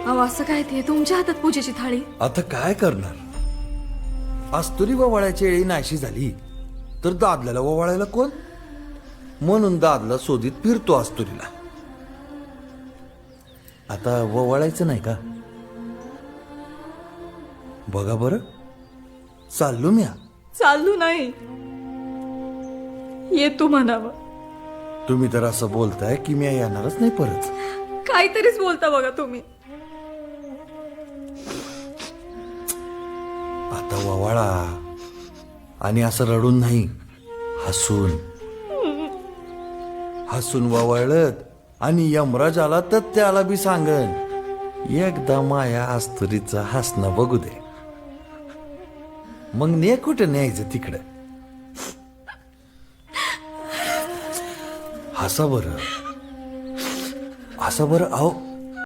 अहो असं काय ते तुमच्या हातात पूजेची थाळी? आता काय करणार? आस्तुरी ववाळ्याची वेळी नाशी झाली तर दादल्याला ववाळायला कोण? म्हणून दादला शोधित फिरतो आस्तुरीला. आता ववाळायचं नाही का? बघा बरं, चाललो मी. चालू नाही, येतो म्हणावं. तुम्ही तर असं बोलताय की मी येणारच नाही परत. काहीतरीच बोलता बघा तुम्ही. आता ववाळा, आणि असं रडून नाही, हसून हसून ववाळत. आणि यमराज आला तर त्याला बी सांगन, एकदा माया आस्तुरीचा हसणं बघू दे, मग ने कुठं न्यायचं तिकडं. हसा बरं, हसा बरं. अहो